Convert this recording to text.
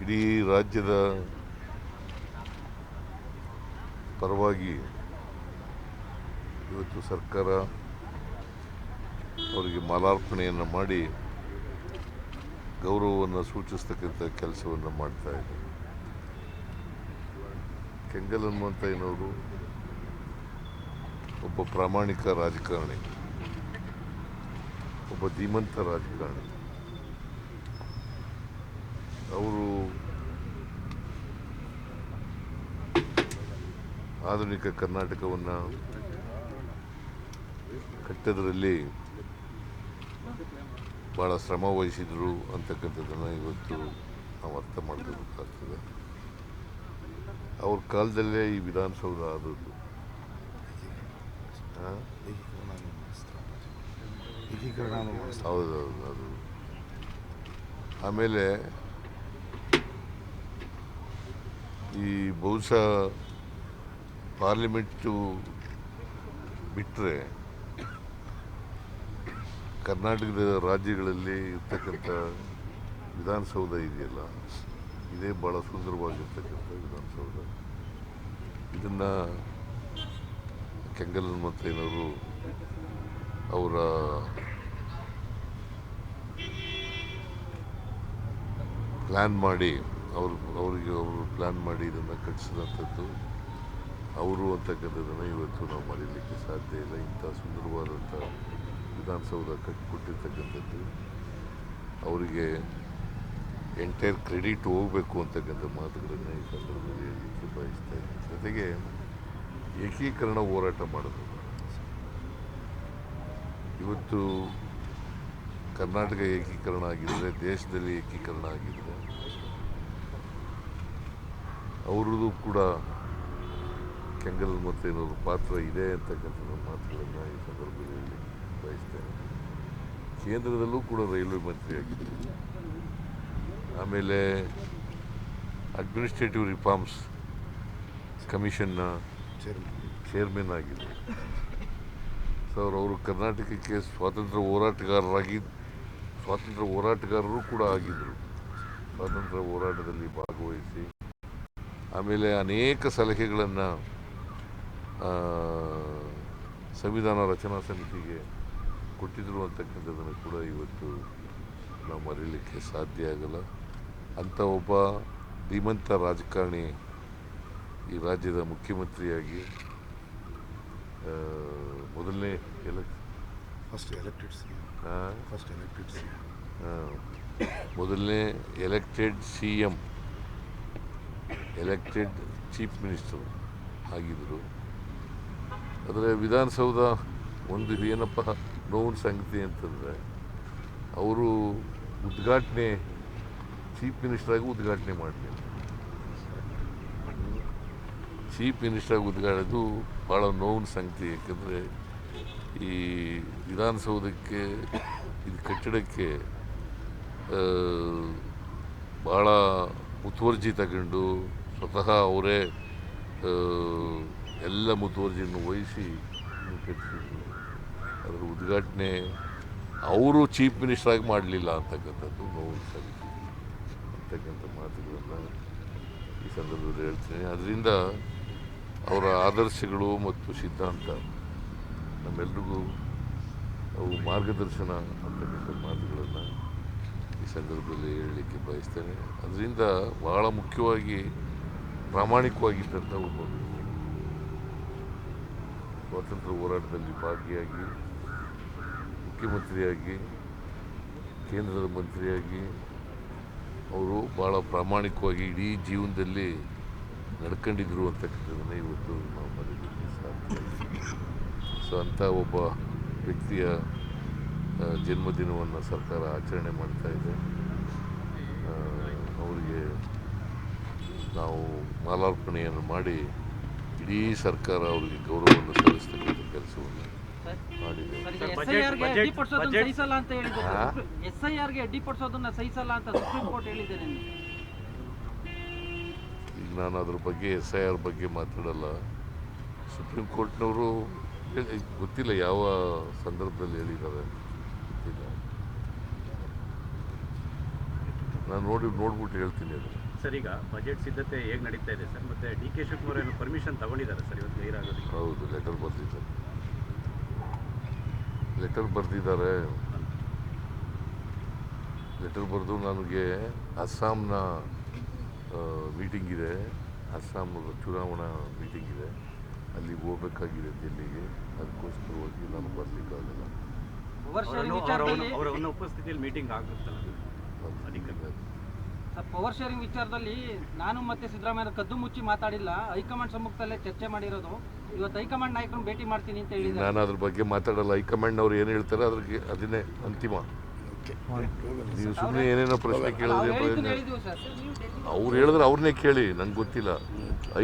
ಇಡೀ ರಾಜ್ಯದ ಪರವಾಗಿ ಇವತ್ತು ಸರ್ಕಾರ ಅವರಿಗೆ ಮಾಲಾರ್ಪಣೆಯನ್ನು ಮಾಡಿ ಗೌರವವನ್ನು ಸೂಚಿಸ್ತಕ್ಕಂಥ ಕೆಲಸವನ್ನು ಮಾಡ್ತಾ ಇದೆ. ಕೆಂಗಲ್ ಹನುಮಂತಯ್ಯನವರು ಒಬ್ಬ ಪ್ರಾಮಾಣಿಕ ರಾಜಕಾರಣಿ, ಒಬ್ಬ ಧೀಮಂತ ರಾಜಕಾರಣಿ. ಅವರು ಆಧುನಿಕ ಕರ್ನಾಟಕವನ್ನು ಕಟ್ಟೋದ್ರಲ್ಲಿ ಭಾಳ ಶ್ರಮ ವಹಿಸಿದರು ಅಂತಕ್ಕಂಥದ್ದನ್ನು ಇವತ್ತು ನಾವು ಅರ್ಥ ಮಾಡ್ಕೋಬೇಕಾಗ್ತದೆ. ಅವ್ರ ಕಾಲದಲ್ಲೇ ಈ ವಿಧಾನಸೌಧ ಆದದ್ದು. ಹೌದೌದು. ಅದು ಆಮೇಲೆ ಈ ಬಹುಶಃ ಪಾರ್ಲಿಮೆಂಟು ಬಿಟ್ಟರೆ ಕರ್ನಾಟಕದ ರಾಜ್ಯಗಳಲ್ಲಿ ಇರ್ತಕ್ಕಂಥ ವಿಧಾನಸೌಧ ಇದೆಯಲ್ಲ, ಇದೇ ಭಾಳ ಸುಂದರವಾಗಿರ್ತಕ್ಕಂಥ ವಿಧಾನಸೌಧ. ಇದನ್ನು ಕೆಂಗಲ್ ಹನುಮಂತಯ್ಯನವರು ಅವರ ಪ್ಲ್ಯಾನ್ ಮಾಡಿ ಅವರಿಗೆ ಪ್ಲ್ಯಾನ್ ಮಾಡಿ ಇದನ್ನು ಕಟ್ಟಿಸಿದಂಥದ್ದು ಅವರು ಅಂತಕ್ಕಂಥದ್ದನ್ನು ಇವತ್ತು ನಾವು ಮರೀಲಿಕ್ಕೆ ಸಾಧ್ಯ ಇಲ್ಲ. ಇಂಥ ಸುಂದರವಾದಂಥ ವಿಧಾನಸೌಧ ಕಟ್ಟಿಕೊಟ್ಟಿರ್ತಕ್ಕಂಥದ್ದು ಅವರಿಗೆ ಎಂಟೈರ್ ಕ್ರೆಡಿಟ್ ಹೋಗಬೇಕು ಅಂತಕ್ಕಂಥ ಮಾತುಗಳನ್ನು ಈ ಸಂದರ್ಭದಲ್ಲಿ ಹೇಳಲಿಕ್ಕೆ ಬಯಸ್ತಾ ಇದ್ದೀನಿ. ಜೊತೆಗೆ ಏಕೀಕರಣ ಹೋರಾಟ ಮಾಡೋದು. ಇವತ್ತು ಕರ್ನಾಟಕ ಏಕೀಕರಣ ಆಗಿದ್ದರೆ, ದೇಶದಲ್ಲಿ ಏಕೀಕರಣ ಆಗಿದ್ದರೆ, ಅವ್ರದ್ದು ಕೂಡ ಕೆಂಗಲ್ ಹನುಮಂತಯ್ಯನವ್ರ ಪಾತ್ರ ಇದೆ ಅಂತಕ್ಕಂಥ ಮಾತುಗಳನ್ನು ಈ ಸಂದರ್ಭದಲ್ಲಿ ಹೇಳಲಿಕ್ಕೆ ಬಯಸ್ತೇನೆ. ಕೇಂದ್ರದಲ್ಲೂ ಕೂಡ ರೈಲ್ವೆ ಮಂತ್ರಿ ಆಗಿದ್ದರು. ಆಮೇಲೆ ಅಡ್ಮಿನಿಸ್ಟ್ರೇಟಿವ್ ರಿಫಾರ್ಮ್ಸ್ ಕಮಿಷನ್ನ ಚೇರ್ಮನ್ ಆಗಿದ್ದರು. ಸೊ ಅವರು ಕರ್ನಾಟಕಕ್ಕೆ ಸ್ವಾತಂತ್ರ್ಯ ಹೋರಾಟಗಾರರು ಕೂಡ ಆಗಿದ್ದರು. ಸ್ವಾತಂತ್ರ್ಯ ಹೋರಾಟದಲ್ಲಿ ಭಾಗವಹಿಸಿ ಆಮೇಲೆ ಅನೇಕ ಸಲಹೆಗಳನ್ನು ಸಂವಿಧಾನ ರಚನಾ ಸಮಿತಿಗೆ ಕೊಟ್ಟಿದ್ದರು ಅಂತಕ್ಕಂಥದ್ದನ್ನು ಕೂಡ ಇವತ್ತು ನಾವು ಮರೀಲಿಕ್ಕೆ ಸಾಧ್ಯ ಆಗಲ್ಲ. ಅಂಥ ಒಬ್ಬ ಧೀಮಂತ ರಾಜಕಾರಣಿ ಈ ರಾಜ್ಯದ ಮುಖ್ಯಮಂತ್ರಿಯಾಗಿ ಮೊದಲನೇ elected C M, elected chief minister ಆಗಿದ್ದರು. ಆದರೆ ವಿಧಾನಸೌಧ ಒಂದು ಏನಪ್ಪ ನೋವಿನ ಸಂಗತಿ ಅಂತಂದರೆ, ಅವರು ಉದ್ಘಾಟನೆ ಚೀಫ್ ಮಿನಿಸ್ಟ್ರಾಗಿ ಉದ್ಘಾಟನೆ ಮಾಡಲಿಲ್ಲ. ಚೀಫ್ ಮಿನಿಸ್ಟ್ರಾಗಿ ಉದ್ಘಾಟನೆದು ಭಾಳ ನೋವಿನ ಸಂಗತಿ. ಯಾಕೆಂದರೆ ಈ ವಿಧಾನಸೌಧಕ್ಕೆ, ಇದು ಕಟ್ಟಡಕ್ಕೆ ಭಾಳ ಮುತುವರ್ಜಿ ತಗೊಂಡು ಸ್ವತಃ ಅವರೇ ಎಲ್ಲ ಮುತುವರ್ಜಿಯನ್ನು ವಹಿಸಿ ಕಟ್ಟಿಸಿದ್ರು. ಅದರ ಉದ್ಘಾಟನೆ ಅವರು ಚೀಫ್ ಮಿನಿಸ್ಟ್ರಾಗಿ ಮಾಡಲಿಲ್ಲ ಅಂತಕ್ಕಂಥದ್ದು ನೋವು ಸಂಗತಿ ಅಂತಕ್ಕಂಥ ಮಾತುಗಳನ್ನು ಈ ಸಂದರ್ಭದಲ್ಲಿ ಹೇಳ್ತೀನಿ. ಅದರಿಂದ ಅವರ ಆದರ್ಶಗಳು ಮತ್ತು ಸಿದ್ಧಾಂತ ನಮ್ಮೆಲ್ರಿಗೂ ಅವು ಮಾರ್ಗದರ್ಶನ ಅಂತಕ್ಕಂಥ ಮಾತುಗಳನ್ನು ಈ ಸಂದರ್ಭದಲ್ಲಿ ಹೇಳಲಿಕ್ಕೆ ಬಯಸ್ತೇನೆ. ಅದರಿಂದ ಬಹಳ ಮುಖ್ಯವಾಗಿ ಪ್ರಾಮಾಣಿಕವಾಗಿದ್ದಂಥ ಒಬ್ಬ ವ್ಯಕ್ತಿ, ಸ್ವಾತಂತ್ರ್ಯ ಹೋರಾಟದಲ್ಲಿ ಭಾಗಿಯಾಗಿ, ಮುಖ್ಯಮಂತ್ರಿಯಾಗಿ, ಕೇಂದ್ರದ ಮಂತ್ರಿಯಾಗಿ ಅವರು ಭಾಳ ಪ್ರಾಮಾಣಿಕವಾಗಿ ಇಡೀ ಜೀವನದಲ್ಲಿ ನಡ್ಕೊಂಡಿದ್ರು ಅಂತಕ್ಕಂಥದ್ದನ್ನು ಇವತ್ತು ನಾವು ಮರೀಲಿಕ್ಕೆ ಸಾಧ್ಯ. ಸೊ ಅಂಥ ಒಬ್ಬ ವ್ಯಕ್ತಿಯ ಜನ್ಮದಿನವನ್ನು ಸರ್ಕಾರ ಆಚರಣೆ ಮಾಡ್ತಾ ಇದೆ. ಅವರಿಗೆ ನಾವು ಮಾಲಾರ್ಪಣೆಯನ್ನು ಮಾಡಿ ಇಡೀ ಸರ್ಕಾರ ಅವರಿಗೆ ಗೌರವವನ್ನು ಸಲ್ಲಿಸ್ತಕ್ಕಂಥ ಕೆಲಸವನ್ನು ಮಾಡಿದೆ. ಈಗ ನಾನು ಅದ್ರ ಬಗ್ಗೆ SIR ಬಗ್ಗೆ ಮಾತಾಡಲ್ಲ. ಸುಪ್ರೀಂ ಕೋರ್ಟ್ನವರು ಗೊತ್ತಿಲ್ಲ ಯಾವ ಸಂದರ್ಭದಲ್ಲಿ ಹೇಳಿದ್ದಾರೆ, ಗೊತ್ತಿಲ್ಲ. ನಾನು ನೋಡ್ಬಿಟ್ಟು ಹೇಳ್ತೀನಿ ಅದು. ಸರ್, ಈಗ ಬಜೆಟ್ ಸಿದ್ಧತೆ ಹೇಗೆ ನಡೀತಾ ಇದೆ ಸರ್? ಮತ್ತು ಡಿ ಕೆ ಶಿವಕುಮಾರ್ ಏನು ಪರ್ಮಿಷನ್ ತಗೊಂಡಿದ್ದಾರೆ ಸರ್ ಇವತ್ತು ಗೈರಾಗೋದಕ್ಕೆ? ಹೌದು, ಲೆಟರ್ ಬರೆದಿದ್ದಾರೆ. ಲೆಟರ್ ಬರೆದು ನನಗೆ ಅಸ್ಸಾಂನ ಮೀಟಿಂಗ್ ಇದೆ, ಅಸ್ಸಾಂ ಚುನಾವಣಾ ಮೀಟಿಂಗ್ ಇದೆ, ಅಲ್ಲಿಗೆ ಹೋಗ್ಬೇಕಾಗಿದೆ ಡೆಲ್ಲಿಗೆ. ಅದಕ್ಕೋಸ್ಕರವಾಗಿ ನಾನು ಬರಲಿಕ್ಕಾಗಲ್ಲ. ಅವರ ಉಪಸ್ಥಿತಿಯಲ್ಲಿ ಮೀಟಿಂಗ್ ಆಗುತ್ತಲ್ಲ ಅದಕ್ಕೆ. ಪವರ್ ಶೇರಿಂಗ್ ವಿಚಾರದಲ್ಲಿ ನಾನು ಮತ್ತೆ ಸಿದ್ದರಾಮಯ್ಯ ಕದ್ದು ಮುಚ್ಚಿ ಮಾತಾಡಿಲ್ಲ, ಹೈಕಮಾಂಡ್ ಸಮ್ಮುಖದಲ್ಲೇ ಚರ್ಚೆ ಮಾಡಿರೋದು. ಇವತ್ತು ಹೈಕಮಾಂಡ್ ನಾಯಕರನ್ನು ಭೇಟಿ ಮಾಡ್ತೀನಿ ಅಂತ ಹೇಳಿದ್ದಾರೆ. ನಾನು ಅದ್ರ ಬಗ್ಗೆ ಮಾತಾಡಲ್ಲ. ಹೈಕಮಾಂಡ್ ಅವ್ರು ಏನು ಹೇಳ್ತಾರೆ ಅದ್ರಿಗೆ ಅದನ್ನೇ ಅಂತಿಮ. ನೀವು ಸುಮ್ಮನೆ ಏನೇನೋ ಪ್ರಶ್ನೆ ಕೇಳಿದ್ರೆ ಹೇಳಿದ್ವಿ ಸರ್. ಅವ್ರು ಹೇಳಿದ್ರೆ ಅವ್ರನ್ನೇ ಕೇಳಿ, ನಂಗೆ ಗೊತ್ತಿಲ್ಲ.